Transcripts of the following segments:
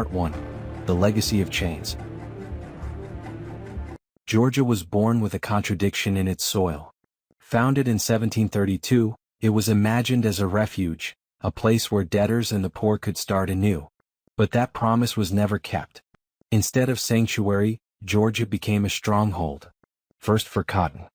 Part 1. The Legacy of Chains. Georgia was born with a contradiction in its soil. Founded in 1732, it was imagined as a refuge, a place where debtors and the poor could start anew. But that promise was never kept. Instead of sanctuary, Georgia became a stronghold. First for cotton,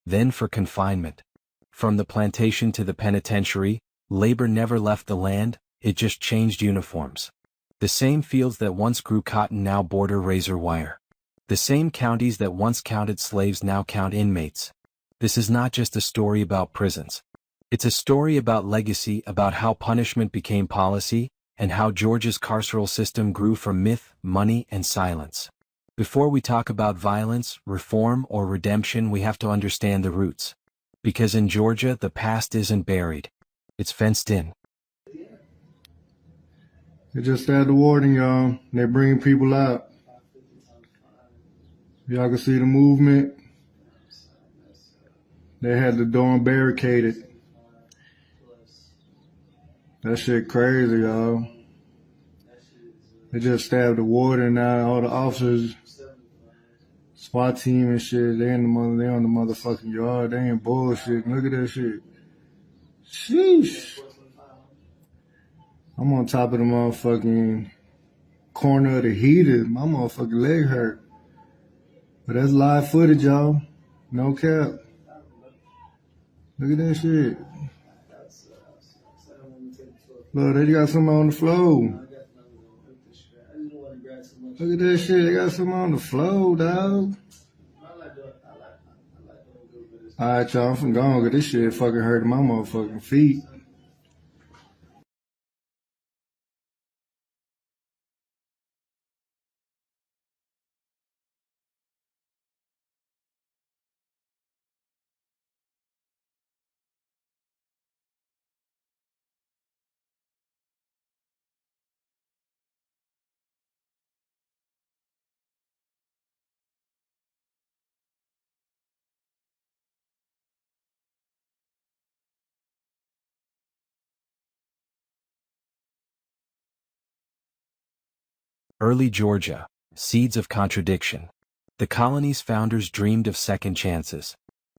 then for confinement. From the plantation to the penitentiary, labor never left the land, it just changed uniforms. The same fields that once grew cotton now border razor wire. The same counties that once counted slaves now count inmates. This is not just a story about prisons. It's a story about legacy, about how punishment became policy, and how Georgia's carceral system grew from myth, money, and silence. Before we talk about violence, reform, or redemption, we have to understand the roots. Because in Georgia, the past isn't buried. It's fenced in. They just had the warning, y'all. They're bringing people out. Y'all can see the movement. They had the door barricaded. That shit crazy, y'all. They just stabbed the warden now. All the officers, SWAT team and shit, they on the motherfucking yard. They ain't bullshit. Look at that shit. Sheesh. I'm on top of the motherfucking corner of the heater. My motherfucking leg hurt. But that's live footage, y'all. No cap. Look at that shit. Look, they got something on the floor. Look at that shit. They got something on the floor, dog. Alright, y'all. I'm from gone because this shit fucking hurting my motherfucking feet. Early Georgia, seeds of contradiction. The colony's founders dreamed of second chances.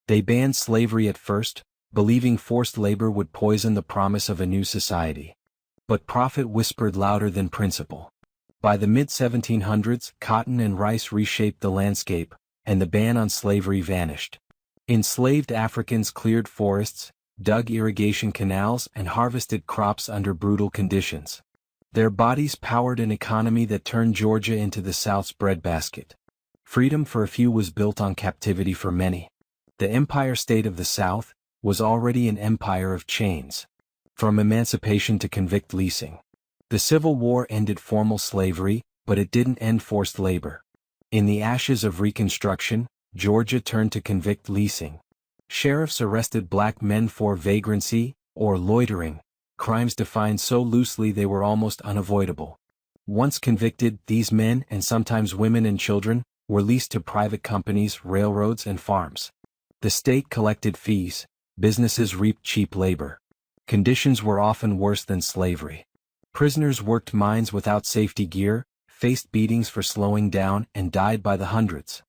They banned slavery at first, believing forced labor would poison the promise of a new society. But profit whispered louder than principle. By the mid-1700s, cotton and rice reshaped the landscape, and the ban on slavery vanished. Enslaved Africans cleared forests, dug irrigation canals, and harvested crops under brutal conditions. Their bodies powered an economy that turned Georgia into the South's breadbasket. Freedom for a few was built on captivity for many. The Empire State of the South was already an empire of chains. From emancipation to convict leasing. The Civil War ended formal slavery, but it didn't end forced labor. In the ashes of Reconstruction, Georgia turned to convict leasing. Sheriffs arrested black men for vagrancy, or loitering, crimes defined so loosely they were almost unavoidable. Once convicted, these men, and sometimes women and children, were leased to private companies, railroads, and farms. The state collected fees, businesses reaped cheap labor. Conditions were often worse than slavery. Prisoners worked mines without safety gear, faced beatings for slowing down, and died by the hundreds.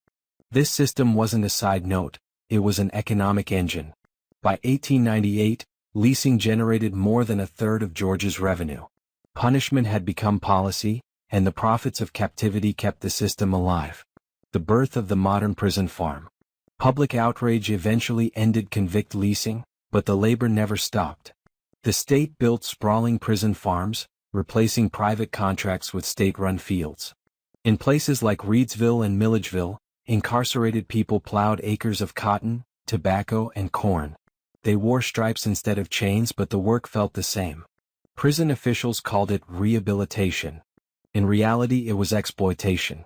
This system wasn't a side note, it was an economic engine. By 1898, leasing generated more than a third of Georgia's revenue. Punishment had become policy, and the profits of captivity kept the system alive. The birth of the modern prison farm. Public outrage eventually ended convict leasing, but the labor never stopped. The state built sprawling prison farms, replacing private contracts with state-run fields. In places like Reedsville and Milledgeville, incarcerated people plowed acres of cotton, tobacco, and corn. They wore stripes instead of chains, but the work felt the same. Prison officials called it rehabilitation. In reality, it was exploitation.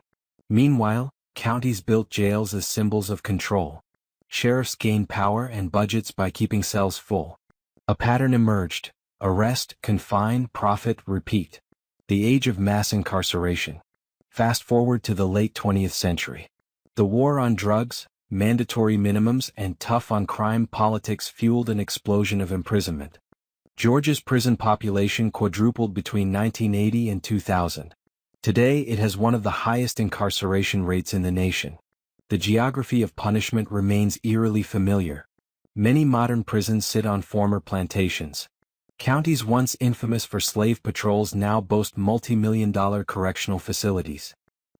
Meanwhile, counties built jails as symbols of control. Sheriffs gained power and budgets by keeping cells full. A pattern emerged: arrest, confine, profit, repeat. The age of mass incarceration. Fast forward to the late 20th century. The war on drugs, mandatory minimums, and tough-on-crime politics fueled an explosion of imprisonment. Georgia's prison population quadrupled between 1980 and 2000. Today it has one of the highest incarceration rates in the nation. The geography of punishment remains eerily familiar. Many modern prisons sit on former plantations. Counties once infamous for slave patrols now boast multi-million-dollar correctional facilities.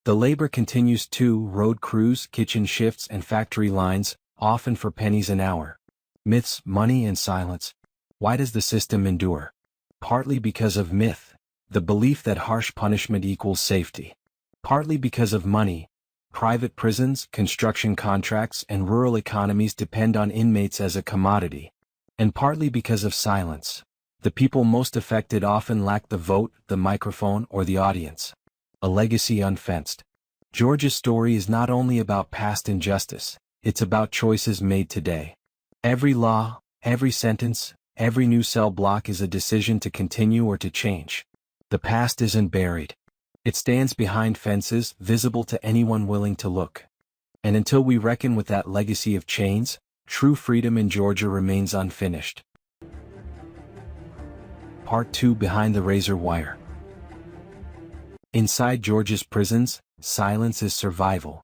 The labor continues too: road crews, kitchen shifts, and factory lines, often for pennies an hour. Myths, money, and silence. Why does the system endure? Partly because of myth, the belief that harsh punishment equals safety. Partly because of money. Private prisons, construction contracts, and rural economies depend on inmates as a commodity. And partly because of silence. The people most affected often lack the vote, the microphone, or the audience. A legacy unfenced. Georgia's story is not only about past injustice, it's about choices made today. Every law, every sentence, every new cell block is a decision to continue or to change. The past isn't buried. It stands behind fences, visible to anyone willing to look. And until we reckon with that legacy of chains, true freedom in Georgia remains unfinished. Part 2: Behind the Razor Wire. Inside Georgia's prisons, silence is survival.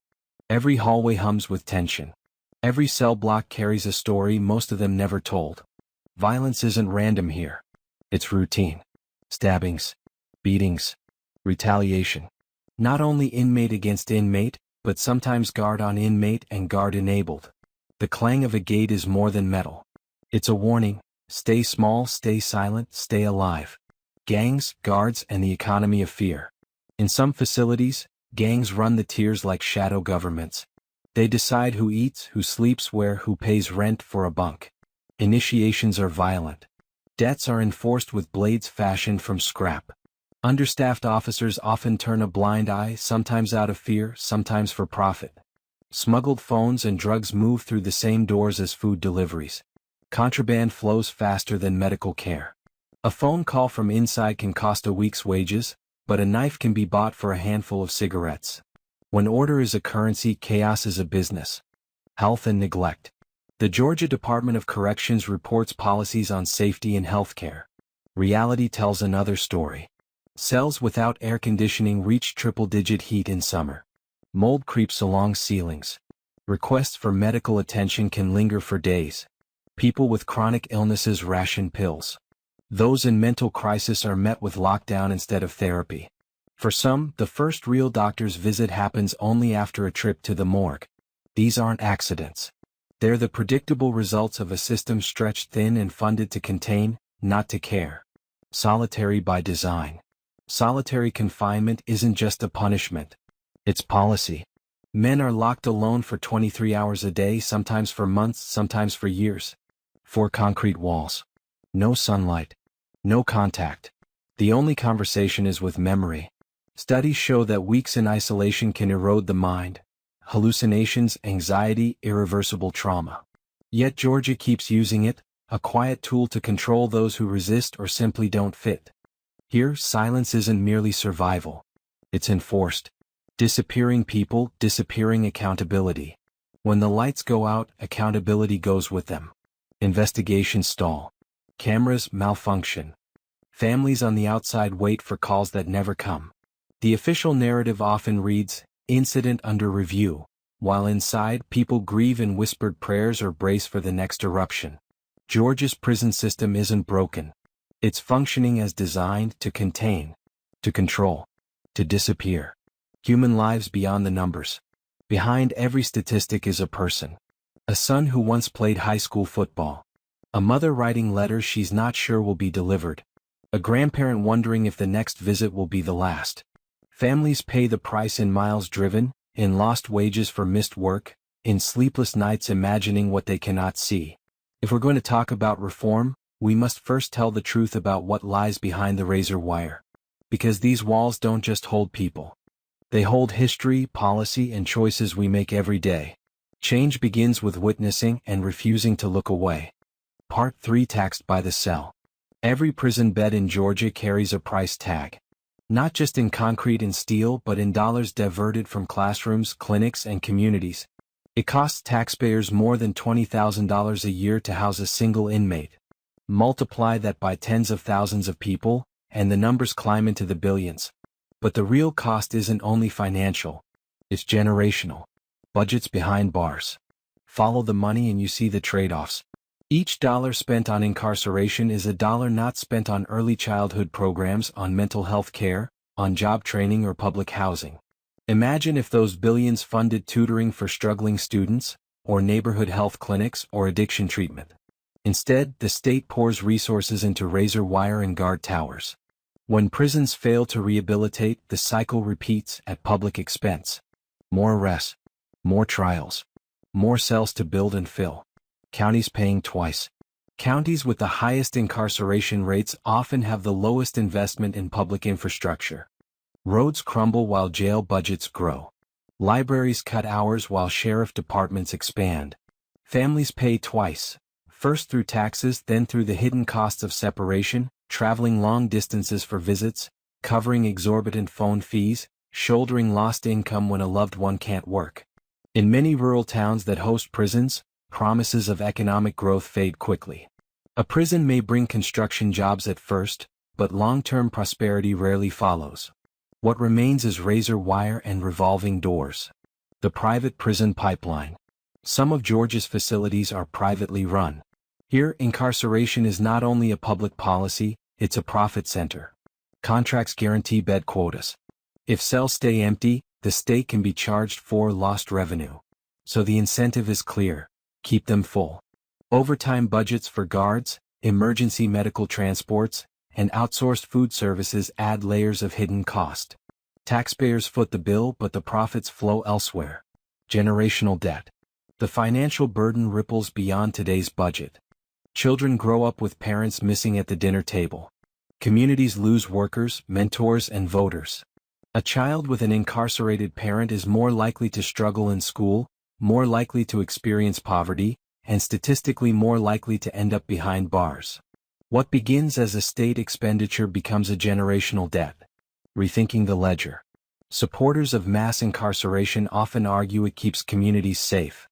Every hallway hums with tension. Every cell block carries a story most of them never told. Violence isn't random here. It's routine. Stabbings, beatings, retaliation. Not only inmate against inmate, but sometimes guard on inmate and guard enabled. The clang of a gate is more than metal. It's a warning: stay small, stay silent, stay alive. Gangs, guards, and the economy of fear. In some facilities, gangs run the tiers like shadow governments. They decide who eats, who sleeps where, who pays rent for a bunk. Initiations are violent. Deaths are enforced with blades fashioned from scrap. Understaffed officers often turn a blind eye, sometimes out of fear, sometimes for profit. Smuggled phones and drugs move through the same doors as food deliveries. Contraband flows faster than medical care. A phone call from inside can cost a week's wages, but a knife can be bought for a handful of cigarettes. When order is a currency, chaos is a business. Health and neglect. The Georgia Department of Corrections reports policies on safety and healthcare. Reality tells another story. Cells without air conditioning reach triple-digit heat in summer. Mold creeps along ceilings. Requests for medical attention can linger for days. People with chronic illnesses ration pills. Those in mental crisis are met with lockdown instead of therapy. For some, the first real doctor's visit happens only after a trip to the morgue. These aren't accidents. They're the predictable results of a system stretched thin and funded to contain, not to care. Solitary by design. Solitary confinement isn't just a punishment. It's policy. Men are locked alone for 23 hours a day, sometimes for months, sometimes for years. 4 concrete walls. No sunlight. No contact. The only conversation is with memory. Studies show that weeks in isolation can erode the mind. Hallucinations, anxiety, irreversible trauma. Yet Georgia keeps using it, a quiet tool to control those who resist or simply don't fit. Here, silence isn't merely survival. It's enforced. Disappearing people, disappearing accountability. When the lights go out, accountability goes with them. Investigations stall. Cameras malfunction. Families on the outside wait for calls that never come. The official narrative often reads, "Incident under review," while inside, people grieve in whispered prayers or brace for the next eruption. Georgia's prison system isn't broken. It's functioning as designed: to contain, to control, to disappear. Human lives beyond the numbers. Behind every statistic is a person. A son who once played high school football. A mother writing letters she's not sure will be delivered. A grandparent wondering if the next visit will be the last. Families pay the price in miles driven, in lost wages for missed work, in sleepless nights imagining what they cannot see. If we're going to talk about reform, we must first tell the truth about what lies behind the razor wire. Because these walls don't just hold people. They hold history, policy, and choices we make every day. Change begins with witnessing and refusing to look away. Part 3: Taxed by the cell. Every prison bed in Georgia carries a price tag. Not just in concrete and steel, but in dollars diverted from classrooms, clinics, and communities. It costs taxpayers more than $20,000 a year to house a single inmate. Multiply that by tens of thousands of people, and the numbers climb into the billions. But the real cost isn't only financial. It's generational. Budgets behind bars. Follow the money and you see the trade-offs. Each dollar spent on incarceration is a dollar not spent on early childhood programs, on mental health care, on job training or public housing. Imagine if those billions funded tutoring for struggling students, or neighborhood health clinics, or addiction treatment. Instead, the state pours resources into razor wire and guard towers. When prisons fail to rehabilitate, the cycle repeats at public expense. More arrests, more trials, more cells to build and fill. Counties paying twice. Counties with the highest incarceration rates often have the lowest investment in public infrastructure. Roads crumble while jail budgets grow. Libraries cut hours while sheriff departments expand. Families pay twice, first through taxes, then through the hidden costs of separation, traveling long distances for visits, covering exorbitant phone fees, shouldering lost income when a loved one can't work. In many rural towns that host prisons, promises of economic growth fade quickly. A prison may bring construction jobs at first, but long-term prosperity rarely follows. What remains is razor wire and revolving doors. The private prison pipeline. Some of Georgia's facilities are privately run. Here, incarceration is not only a public policy, it's a profit center. Contracts guarantee bed quotas. If cells stay empty, the state can be charged for lost revenue. So the incentive is clear: keep them full. Overtime budgets for guards, emergency medical transports, and outsourced food services add layers of hidden cost. Taxpayers foot the bill, but the profits flow elsewhere. Generational debt. The financial burden ripples beyond today's budget. Children grow up with parents missing at the dinner table. Communities lose workers, mentors, and voters. A child with an incarcerated parent is more likely to struggle in school, more likely to experience poverty, and statistically more likely to end up behind bars. What begins as a state expenditure becomes a generational debt. Rethinking the ledger. Supporters of mass incarceration often argue it keeps communities safe.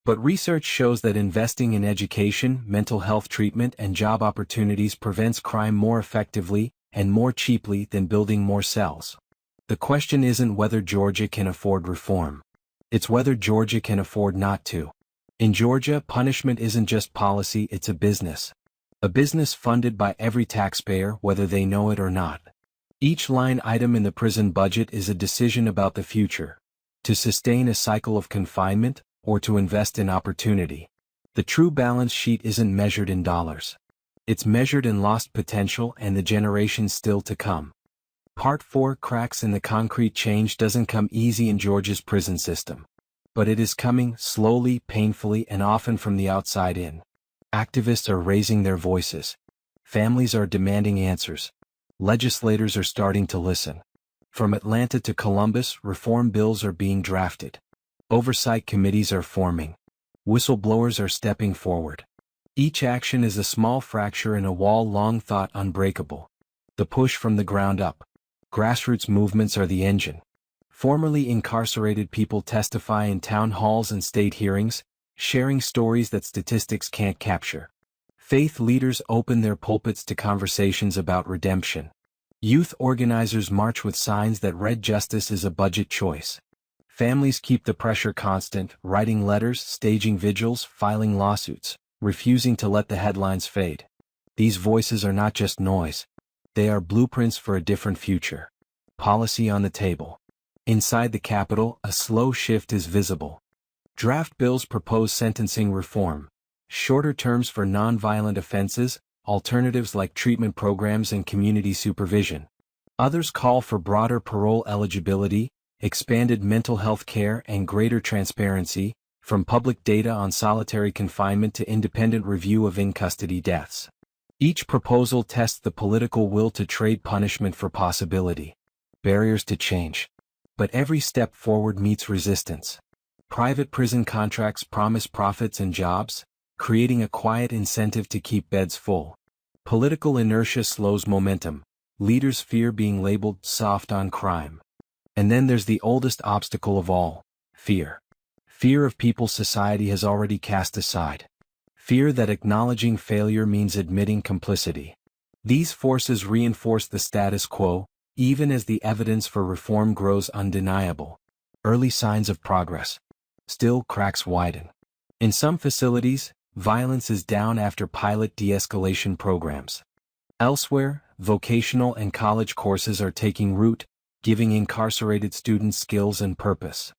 But research shows that investing in education, mental health treatment, and job opportunities prevents crime more effectively and more cheaply than building more cells. The question isn't whether Georgia can afford reform. It's whether Georgia can afford not to. In Georgia, punishment isn't just policy, it's a business. A business funded by every taxpayer, whether they know it or not. Each line item in the prison budget is a decision about the future: to sustain a cycle of confinement, or to invest in opportunity. The true balance sheet isn't measured in dollars. It's measured in lost potential and the generations still to come. Part 4: Cracks in the concrete. Change doesn't come easy in Georgia's prison system. But it is coming, slowly, painfully, and often from the outside in. Activists are raising their voices. Families are demanding answers. Legislators are starting to listen. From Atlanta to Columbus, reform bills are being drafted. Oversight committees are forming. Whistleblowers are stepping forward. Each action is a small fracture in a wall long thought unbreakable. The push from the ground up. Grassroots movements are the engine. Formerly incarcerated people testify in town halls and state hearings, sharing stories that statistics can't capture. Faith leaders open their pulpits to conversations about redemption. Youth organizers march with signs that read justice is a budget choice. Families keep the pressure constant, writing letters, staging vigils, filing lawsuits, refusing to let the headlines fade. These voices are not just noise. They are blueprints for a different future. Policy on the table. Inside the Capitol, a slow shift is visible. Draft bills propose sentencing reform, shorter terms for nonviolent offenses, alternatives like treatment programs and community supervision. Others call for broader parole eligibility, expanded mental health care, and greater transparency, from public data on solitary confinement to independent review of in-custody deaths. Each proposal tests the political will to trade punishment for possibility. Barriers to change. But every step forward meets resistance. Private prison contracts promise profits and jobs, creating a quiet incentive to keep beds full. Political inertia slows momentum. Leaders fear being labeled soft on crime. And then there's the oldest obstacle of all: fear. Fear of people society has already cast aside. Fear that acknowledging failure means admitting complicity. These forces reinforce the status quo, even as the evidence for reform grows undeniable. Early signs of progress. Still, cracks widen. In some facilities, violence is down after pilot de-escalation programs. Elsewhere, vocational and college courses are taking root, giving incarcerated students skills and purpose.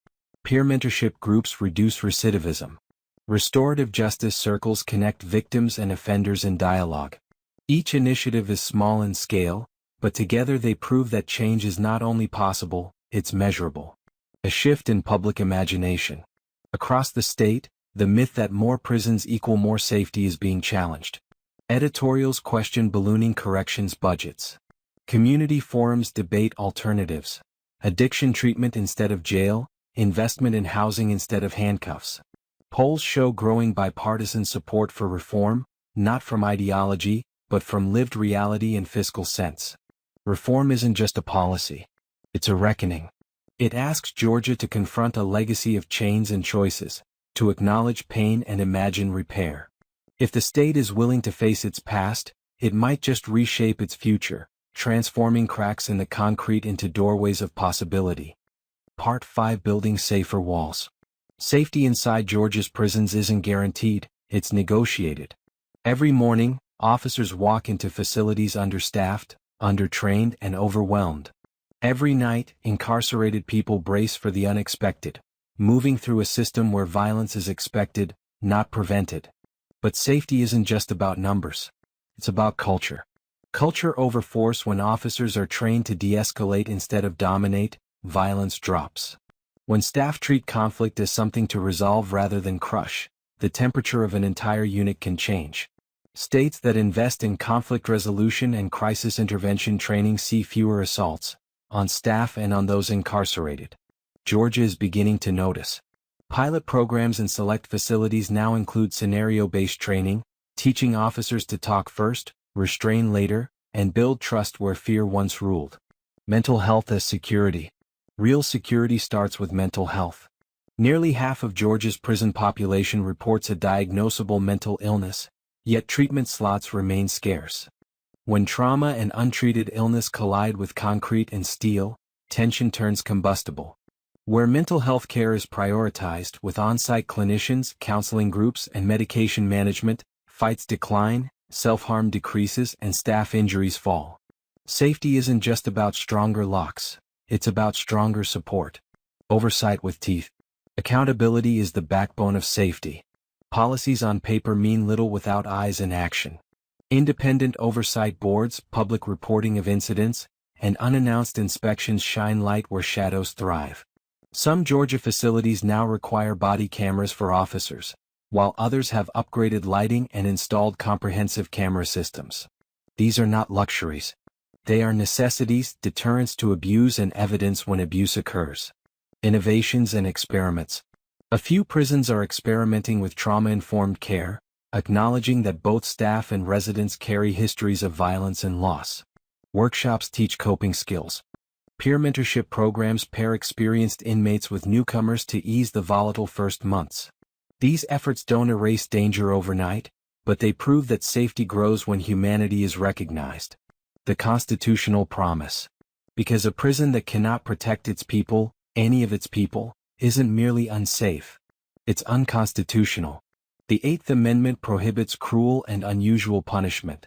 Peer mentorship groups reduce recidivism. Restorative justice circles connect victims and offenders in dialogue. Each initiative is small in scale, but together they prove that change is not only possible, it's measurable. A shift in public imagination. Across the state, the myth that more prisons equal more safety is being challenged. Editorials question ballooning corrections budgets. Community forums debate alternatives. Addiction treatment instead of jail, investment in housing instead of handcuffs. Polls show growing bipartisan support for reform, not from ideology, but from lived reality and fiscal sense. Reform isn't just a policy. It's a reckoning. It asks Georgia to confront a legacy of chains and choices, to acknowledge pain and imagine repair. If the state is willing to face its past, it might just reshape its future, transforming cracks in the concrete into doorways of possibility. Part 5: Building Safer Walls. Safety inside Georgia's prisons isn't guaranteed, it's negotiated. Every morning, officers walk into facilities understaffed, undertrained, and overwhelmed. Every night, incarcerated people brace for the unexpected, moving through a system where violence is expected, not prevented. But safety isn't just about numbers. It's about culture. Culture over force. When officers are trained to de-escalate instead of dominate, violence drops. When staff treat conflict as something to resolve rather than crush, the temperature of an entire unit can change. States that invest in conflict resolution and crisis intervention training see fewer assaults, on staff and on those incarcerated. Georgia is beginning to notice. Pilot programs in select facilities now include scenario-based training, teaching officers to talk first, restrain later, and build trust where fear once ruled. Mental health as security. Real security starts with mental health. Nearly half of Georgia's prison population reports a diagnosable mental illness, yet treatment slots remain scarce. When trauma and untreated illness collide with concrete and steel, tension turns combustible. Where mental health care is prioritized with on-site clinicians, counseling groups, and medication management, fights decline, self-harm decreases, and staff injuries fall. Safety isn't just about stronger locks, it's about stronger support. Oversight with teeth. Accountability is the backbone of safety. Policies on paper mean little without eyes in action. Independent oversight boards, public reporting of incidents, and unannounced inspections shine light where shadows thrive. Some Georgia facilities now require body cameras for officers, while others have upgraded lighting and installed comprehensive camera systems. These are not luxuries. They are necessities, deterrents to abuse and evidence when abuse occurs. Innovations and experiments. A few prisons are experimenting with trauma-informed care, acknowledging that both staff and residents carry histories of violence and loss. Workshops teach coping skills. Peer mentorship programs pair experienced inmates with newcomers to ease the volatile first months. These efforts don't erase danger overnight, but they prove that safety grows when humanity is recognized. The constitutional promise. Because a prison that cannot protect its people, any of its people, isn't merely unsafe. It's unconstitutional. The Eighth Amendment prohibits cruel and unusual punishment.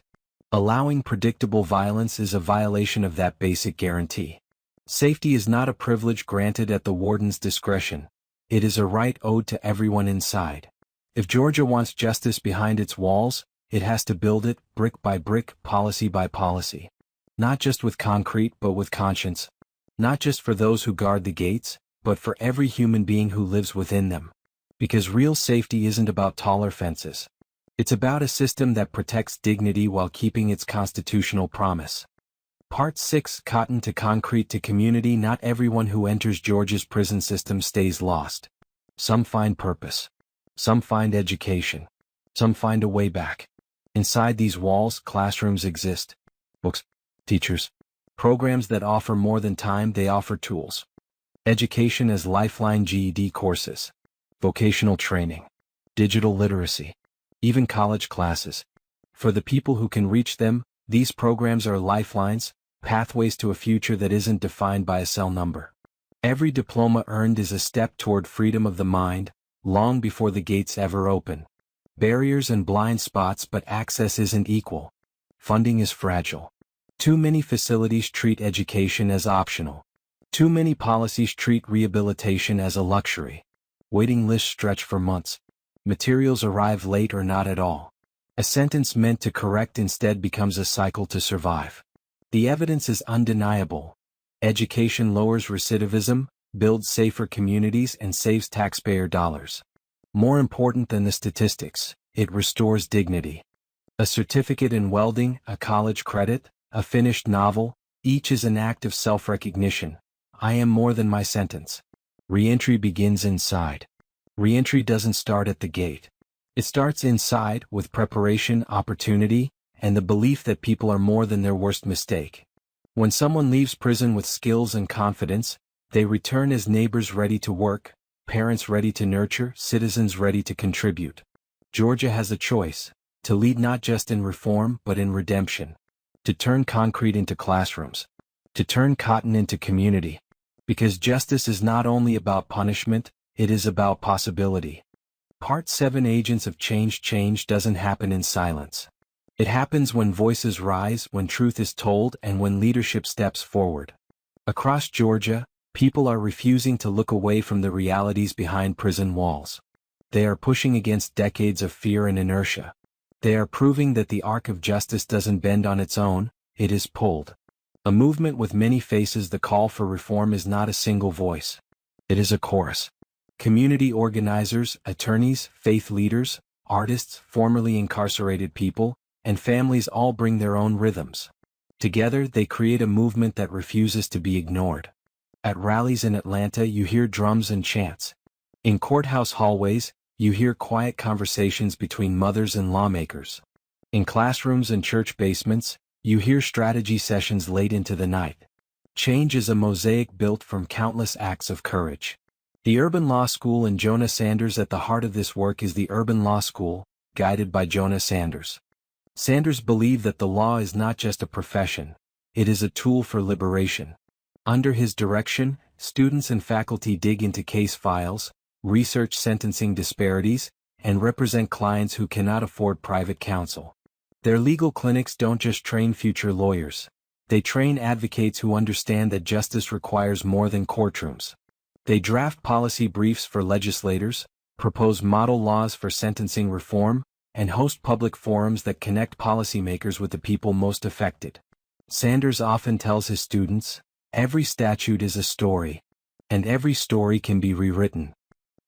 Allowing predictable violence is a violation of that basic guarantee. Safety is not a privilege granted at the warden's discretion. It is a right owed to everyone inside. If Georgia wants justice behind its walls, it has to build it, brick by brick, policy by policy. Not just with concrete but with conscience. Not just for those who guard the gates, but for every human being who lives within them. Because real safety isn't about taller fences. It's about a system that protects dignity while keeping its constitutional promise. Part 6: Cotton to Concrete to Community. Not everyone who enters Georgia's prison system stays lost. Some find purpose. Some find education. Some find a way back. Inside these walls, classrooms exist. Books, teachers, programs that offer more than time, they offer tools. Education as lifeline, GED courses, vocational training, digital literacy, even college classes. For the people who can reach them, these programs are lifelines, pathways to a future that isn't defined by a cell number. Every diploma earned is a step toward freedom of the mind, long before the gates ever open. Barriers and blind spots, but access isn't equal. Funding is fragile. Too many facilities treat education as optional. Too many policies treat rehabilitation as a luxury. Waiting lists stretch for months. Materials arrive late or not at all. A sentence meant to correct instead becomes a cycle to survive. The evidence is undeniable. Education lowers recidivism, builds safer communities, and saves taxpayer dollars. More important than the statistics, it restores dignity. A certificate in welding, a college credit, a finished novel, each is an act of self-recognition. I am more than my sentence. Reentry begins inside. Reentry doesn't start at the gate. It starts inside, with preparation, opportunity, and the belief that people are more than their worst mistake. When someone leaves prison with skills and confidence, they return as neighbors ready to work, parents ready to nurture, citizens ready to contribute. Georgia has a choice, to lead not just in reform but in redemption. To turn concrete into classrooms. To turn cotton into community. Because justice is not only about punishment, it is about possibility. Part 7 Agents of Change. Change doesn't happen in silence. It happens when voices rise, when truth is told, and when leadership steps forward. Across Georgia, people are refusing to look away from the realities behind prison walls. They are pushing against decades of fear and inertia. They are proving that the arc of justice doesn't bend on its own, it is pulled. A movement with many faces. The call for reform is not a single voice. It is a chorus. Community organizers, attorneys, faith leaders, artists, formerly incarcerated people, and families all bring their own rhythms. Together they create a movement that refuses to be ignored. At rallies in Atlanta you hear drums and chants. In courthouse hallways, you hear quiet conversations between mothers and lawmakers. In classrooms and church basements, you hear strategy sessions late into the night. Change is a mosaic built from countless acts of courage. The Urban Law School and Jonah Sanders. At the heart of this work is the Urban Law School, guided by Jonah Sanders. Sanders believed that the law is not just a profession, it is a tool for liberation. Under his direction, students and faculty dig into case files, research sentencing disparities, and represent clients who cannot afford private counsel. Their legal clinics don't just train future lawyers. They train advocates who understand that justice requires more than courtrooms. They draft policy briefs for legislators, propose model laws for sentencing reform, and host public forums that connect policymakers with the people most affected. Sanders often tells his students, every statute is a story, and every story can be rewritten.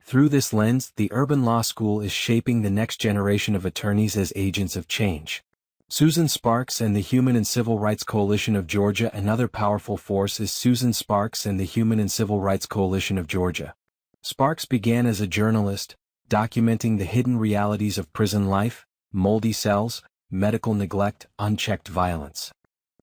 Through this lens, the Urban Law School is shaping the next generation of attorneys as agents of change. Susan Sparks and the Human and Civil Rights Coalition of Georgia. Another powerful force is Susan Sparks and the Human and Civil Rights Coalition of Georgia. Sparks began as a journalist, documenting the hidden realities of prison life, moldy cells, medical neglect, unchecked violence.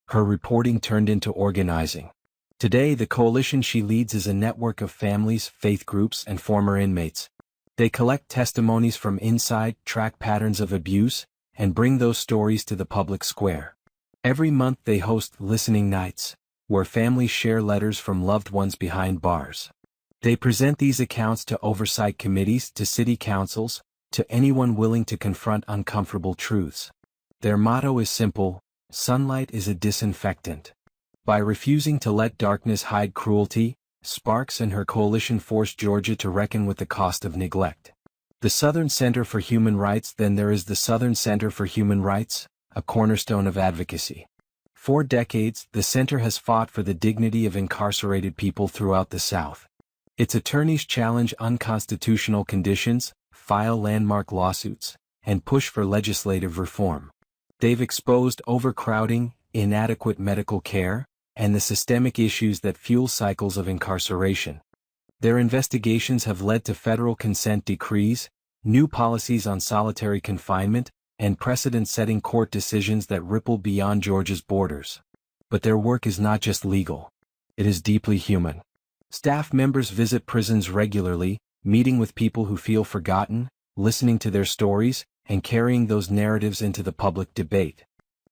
Her reporting turned into organizing. Today, the coalition she leads is a network of families, faith groups, and former inmates. They collect testimonies from inside, track patterns of abuse, and bring those stories to the public square. Every month they host listening nights, where families share letters from loved ones behind bars. They present these accounts to oversight committees, to city councils, to anyone willing to confront uncomfortable truths. Their motto is simple: sunlight is a disinfectant. By refusing to let darkness hide cruelty, Sparks and her coalition forced Georgia to reckon with the cost of neglect. The Southern Center for Human Rights. Then there is the Southern Center for Human Rights, a cornerstone of advocacy. For decades, the center has fought for the dignity of incarcerated people throughout the South. Its attorneys challenge unconstitutional conditions, file landmark lawsuits, and push for legislative reform. They've exposed overcrowding, inadequate medical care, and the systemic issues that fuel cycles of incarceration. Their investigations have led to federal consent decrees, new policies on solitary confinement, and precedent-setting court decisions that ripple beyond Georgia's borders. But their work is not just legal. It is deeply human. Staff members visit prisons regularly, meeting with people who feel forgotten, listening to their stories, and carrying those narratives into the public debate.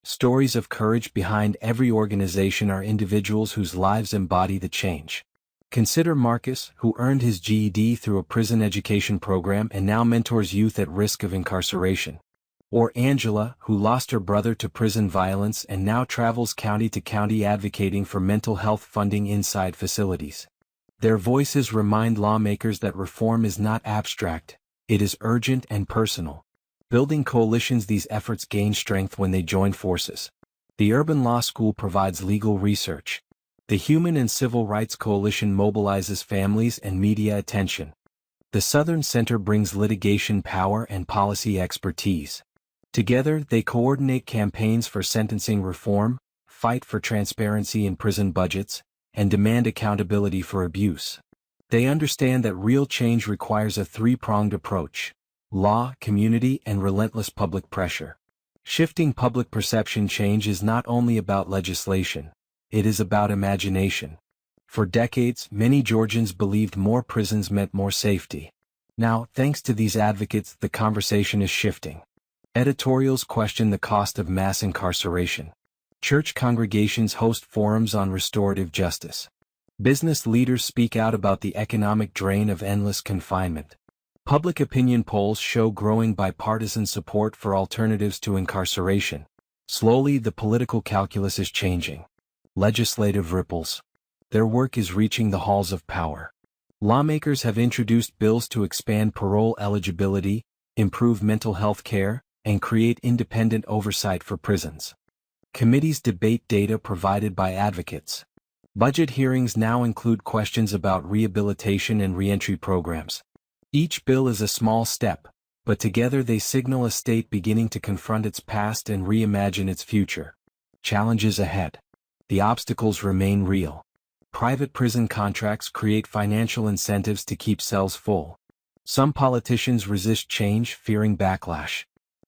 Stories of courage behind every organization are individuals whose lives embody the change. Consider Marcus, who earned his GED through a prison education program and now mentors youth at risk of incarceration. Or Angela, who lost her brother to prison violence and now travels county to county advocating for mental health funding inside facilities. Their voices remind lawmakers that reform is not abstract, it is urgent and personal. Building coalitions, these efforts gain strength when they join forces. The Urban Law School provides legal research. The Human and Civil Rights Coalition mobilizes families and media attention. The Southern Center brings litigation power and policy expertise. Together, they coordinate campaigns for sentencing reform, fight for transparency in prison budgets, and demand accountability for abuse. They understand that real change requires a three-pronged approach: law, community, and relentless public pressure. Shifting public perception change is not only about legislation, it is about imagination. For decades, many Georgians believed more prisons meant more safety. Now, thanks to these advocates, the conversation is shifting. Editorials question the cost of mass incarceration. Church congregations host forums on restorative justice. Business leaders speak out about the economic drain of endless confinement. Public opinion polls show growing bipartisan support for alternatives to incarceration. Slowly, the political calculus is changing. Legislative ripples. Their work is reaching the halls of power. Lawmakers have introduced bills to expand parole eligibility, improve mental health care, and create independent oversight for prisons. Committees debate data provided by advocates. Budget hearings now include questions about rehabilitation and reentry programs. Each bill is a small step, but together they signal a state beginning to confront its past and reimagine its future. Challenges ahead. The obstacles remain real. Private prison contracts create financial incentives to keep cells full. Some politicians resist change, fearing backlash.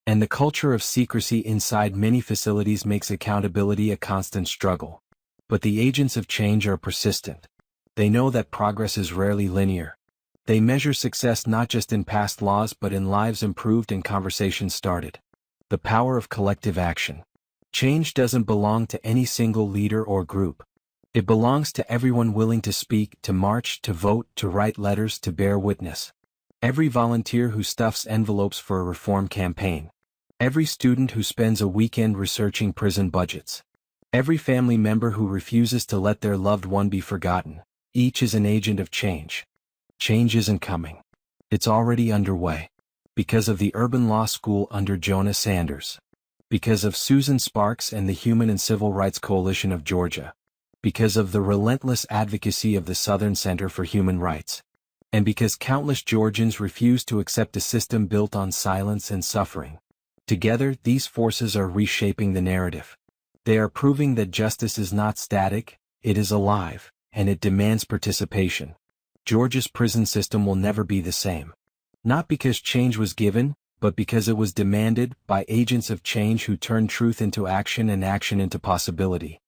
And the culture of secrecy inside many facilities makes accountability a constant struggle. But the agents of change are persistent. They know that progress is rarely linear. They measure success not just in passed laws but in lives improved and conversations started. The power of collective action. Change doesn't belong to any single leader or group. It belongs to everyone willing to speak, to march, to vote, to write letters, to bear witness. Every volunteer who stuffs envelopes for a reform campaign. Every student who spends a weekend researching prison budgets. Every family member who refuses to let their loved one be forgotten. Each is an agent of change. Change isn't coming. It's already underway. Because of the Urban Law School under Jonah Sanders. Because of Susan Sparks and the Human and Civil Rights Coalition of Georgia. Because of the relentless advocacy of the Southern Center for Human Rights. And because countless Georgians refuse to accept a system built on silence and suffering. Together, these forces are reshaping the narrative. They are proving that justice is not static, it is alive, and it demands participation. Georgia's prison system will never be the same. Not because change was given, but because it was demanded by agents of change who turn truth into action and action into possibility.